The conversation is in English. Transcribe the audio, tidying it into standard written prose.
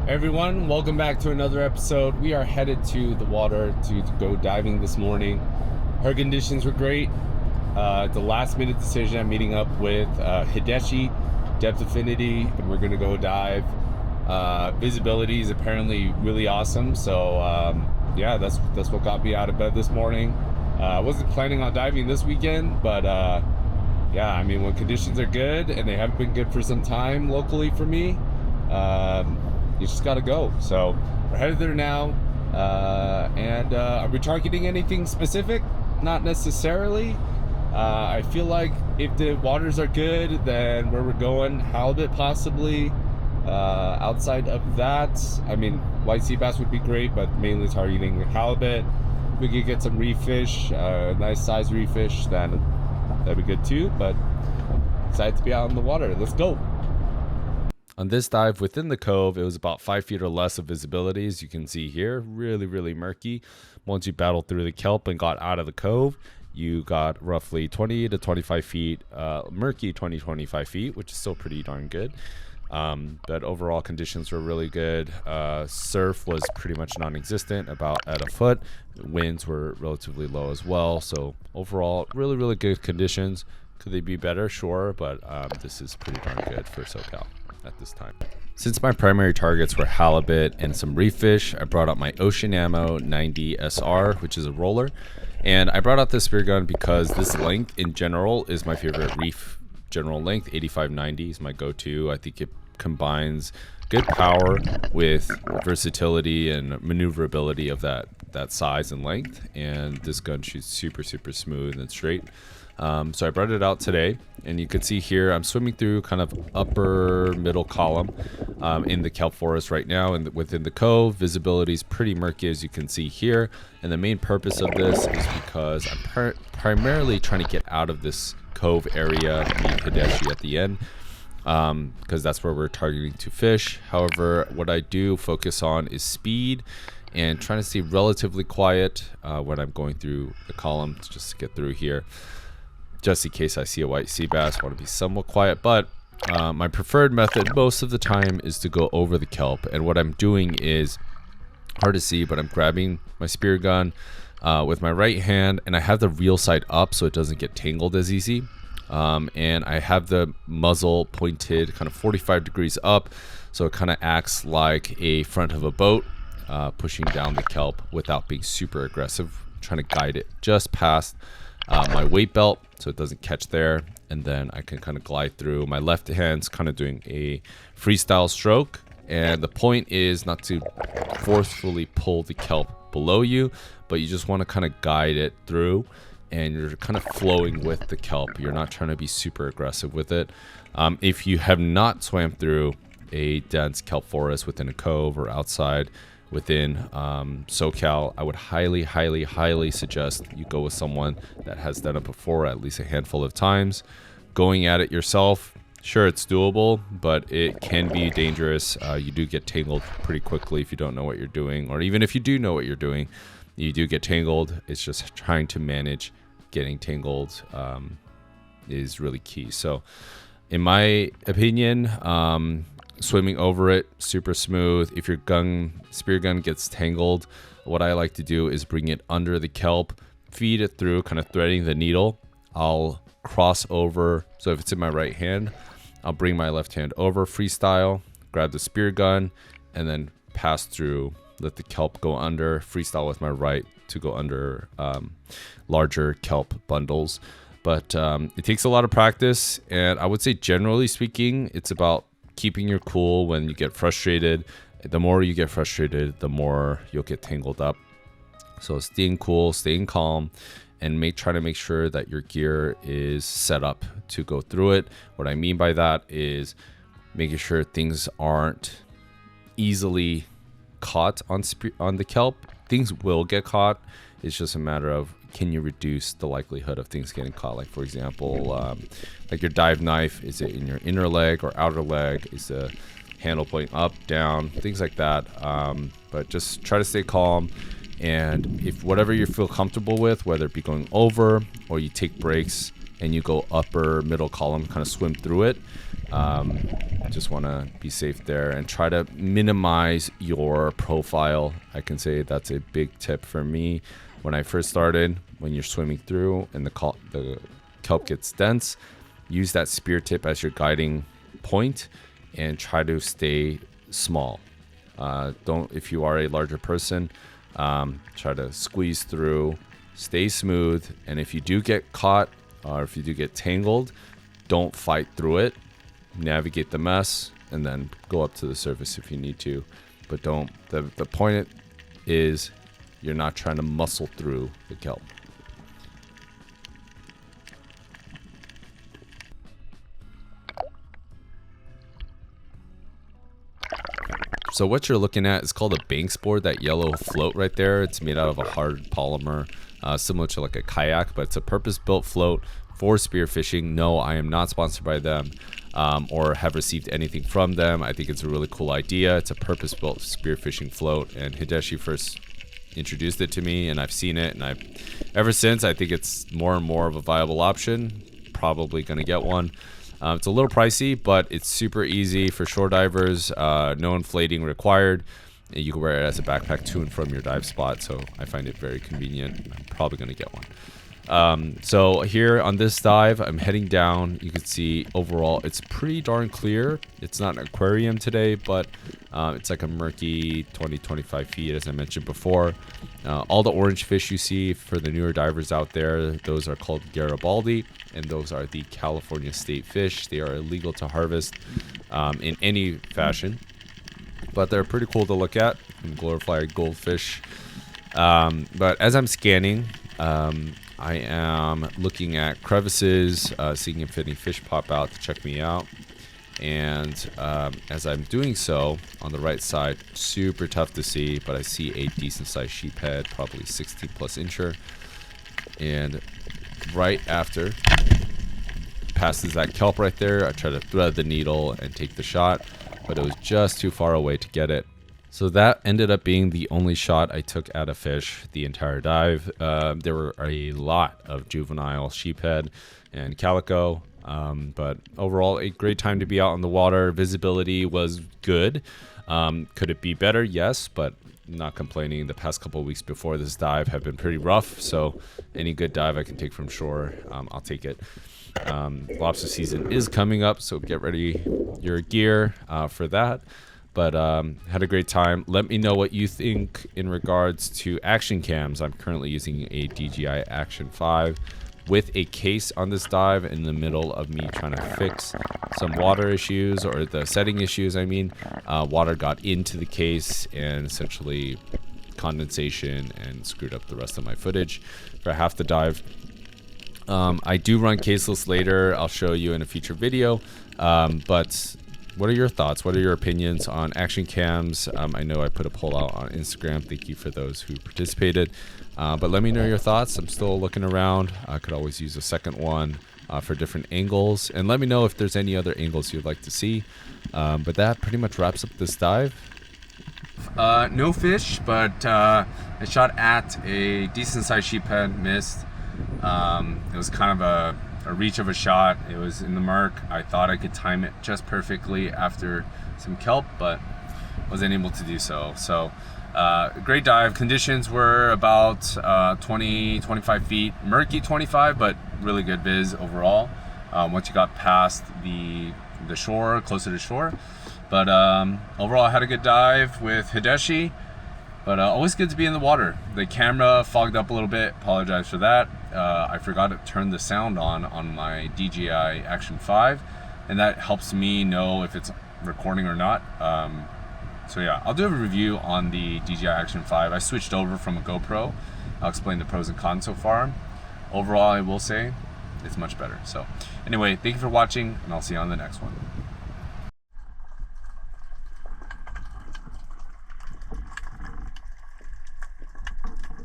Everyone, welcome back to another episode. We are headed to the water to go diving this morning. Her conditions were great. The last minute decision, I'm meeting up with Hideshi, Depth Affinity, and we're gonna go dive. Visibility is apparently really awesome, so yeah, that's what got me out of bed this morning. I wasn't planning on diving this weekend, but yeah, I mean, when conditions are good, and they haven't been good for some time locally for me, you just gotta go. So we're headed there now, and are we targeting anything specific? Not necessarily. I feel like if the waters are good, then where we're going, halibut possibly. Outside of that, I mean, white sea bass would be great, but mainly targeting halibut. If we could get some reef fish, nice size reef fish, then that'd be good too. But excited to be out in the water. Let's go. On this dive within the cove, it was about 5 feet or less of visibility, as you can see here. Really murky. Once you battled through the kelp and got out of the cove, you got roughly 20 to 25 feet, murky 20-25 feet, which is still pretty darn good. But overall conditions were really good. Surf was pretty much non-existent, about at a foot. Winds were relatively low as well. So overall, really good conditions. Could they be better? Sure, but this is pretty darn good for SoCal at this time. Since my primary targets were halibut and some reef fish, I brought out my Ocean Ammo 90 SR, which is a roller. And I brought out this spear gun because this length in general is my favorite reef general length. 85-90 is my go-to. I think it combines good power with versatility and maneuverability of that size and length. And this gun shoots super smooth and straight. So I brought it out today, and you can see here I'm swimming through kind of upper middle column in the kelp forest right now, and within the cove. Visibility is pretty murky, as you can see here, and the main purpose of this is because I'm primarily trying to get out of this cove area, meet Hideshi at the end, because that's where we're targeting to fish. However, what I do focus on is speed and trying to stay relatively quiet when I'm going through the column, just to get through here. Just in case I see a white sea bass, I want to be somewhat quiet. But my preferred method most of the time is to go over the kelp. And what I'm doing is hard to see, but I'm grabbing my spear gun with my right hand, and I have the reel side up so it doesn't get tangled as easy. And I have the muzzle pointed kind of 45 degrees up, so it kind of acts like a front of a boat, pushing down the kelp without being super aggressive, trying to guide it just past my weight belt so it doesn't catch there, and then I can kind of glide through. My left hand's kind of doing a freestyle stroke, and the point is not to forcefully pull the kelp below you, but you just want to kind of guide it through, and you're kind of flowing with the kelp. You're not trying to be super aggressive with it. If you have not swam through a dense kelp forest within a cove or outside within SoCal, I would highly suggest you go with someone that has done it before at least a handful of times. Going at it yourself, sure, it's doable, but it can be dangerous. You do get tangled pretty quickly if you don't know what you're doing, or even if you do know what you're doing, you do get tangled. It's just trying to manage getting tangled is really key. So in my opinion, swimming over it, super smooth. If your spear gun gets tangled, what I like to do is bring it under the kelp, feed it through, kind of threading the needle. I'll cross over. So if it's in my right hand, I'll bring my left hand over, freestyle, grab the spear gun, and then pass through, let the kelp go under, freestyle with my right to go under larger kelp bundles. But it takes a lot of practice, and I would say generally speaking, it's about keeping your cool when you get frustrated. The more you get frustrated, the more you'll get tangled up. So staying cool, staying calm, and try to make sure that your gear is set up to go through it. What I mean by that is making sure things aren't easily caught on the kelp. Things will get caught. It's just a matter of, can you reduce the likelihood of things getting caught? Like, for example, like your dive knife, is it in your inner leg or outer leg? Is the handle point up, down, things like that. But just try to stay calm. And if whatever you feel comfortable with, whether it be going over or you take breaks and you go upper middle column, kind of swim through it. Just want to be safe there and try to minimize your profile. I can say that's a big tip for me when I first started. When you're swimming through and the kelp gets dense, use that spear tip as your guiding point and try to stay small. If you are a larger person, try to squeeze through, stay smooth, and if you do get caught or if you do get tangled, don't fight through it. Navigate the mess and then go up to the surface if you need to, but don't. The point is you're not trying to muscle through the kelp. So what you're looking at is called a banks board, that yellow float right there. It's made out of a hard polymer, similar to like a kayak, but it's a purpose-built float for spearfishing. No, I am not sponsored by them or have received anything from them. I think it's a really cool idea. It's a purpose-built spearfishing float, and Hideshi first introduced it to me, and I've seen it, and ever since I think it's more and more of a viable option. Probably gonna get one. It's a little pricey, but it's super easy for shore divers. No inflating required. You can wear it as a backpack to and from your dive spot, so I find it very convenient. I'm probably going to get one. So here on this dive, I'm heading down. You can see overall it's pretty darn clear. It's not an aquarium today, but it's like a murky 20-25 feet, as I mentioned before. All the orange fish you see, for the newer divers out there, those are called Garibaldi, and those are the California state fish. They are illegal to harvest in any fashion, but they're pretty cool to look at, and glorified goldfish. But as I'm scanning, I am looking at crevices, seeing if any fish pop out to check me out. And as I'm doing so, on the right side, super tough to see, but I see a decent sized sheephead, probably 16 plus incher. And right after passes that kelp right there, I try to thread the needle and take the shot, but it was just too far away to get it. So that ended up being the only shot I took at a fish the entire dive. There were a lot of juvenile sheephead and calico, but overall a great time to be out on the water. Visibility was good. Could it be better? Yes, but not complaining. The past couple of weeks before this dive have been pretty rough, so any good dive I can take from shore, I'll take it. Lobster season is coming up, so get ready your gear for that. But had a great time. Let me know what you think in regards to action cams. I'm currently using a DJI Action 5 with a case on this dive in the middle of me trying to fix some water issues, or the setting issues. I mean, water got into the case and essentially condensation and screwed up the rest of my footage for half the dive. I do run caseless later. I'll show you in a future video. But what are your thoughts? What are your opinions on action cams? I know I put a poll out on Instagram. Thank you for those who participated. But let me know your thoughts. I'm still looking around. I could always use a second one for different angles. And let me know if there's any other angles you'd like to see. But that pretty much wraps up this dive. No fish, but I shot at a decent sized sheephead, missed. It was kind of a reach of a shot. It was in the murk. I thought I could time it just perfectly after some kelp, but wasn't able to do so. So great dive. Conditions were about 20-25 feet, murky 25, but really good viz overall once you got past the shore, closer to shore. But overall I had a good dive with Hideshi. But always good to be in the water. The camera fogged up a little bit. Apologize for that. I forgot to turn the sound on my DJI Action 5, and that helps me know if it's recording or not. So yeah, I'll do a review on the DJI Action 5. I switched over from a GoPro. I'll explain the pros and cons so far. Overall, I will say it's much better. So anyway, thank you for watching, and I'll see you on the next one.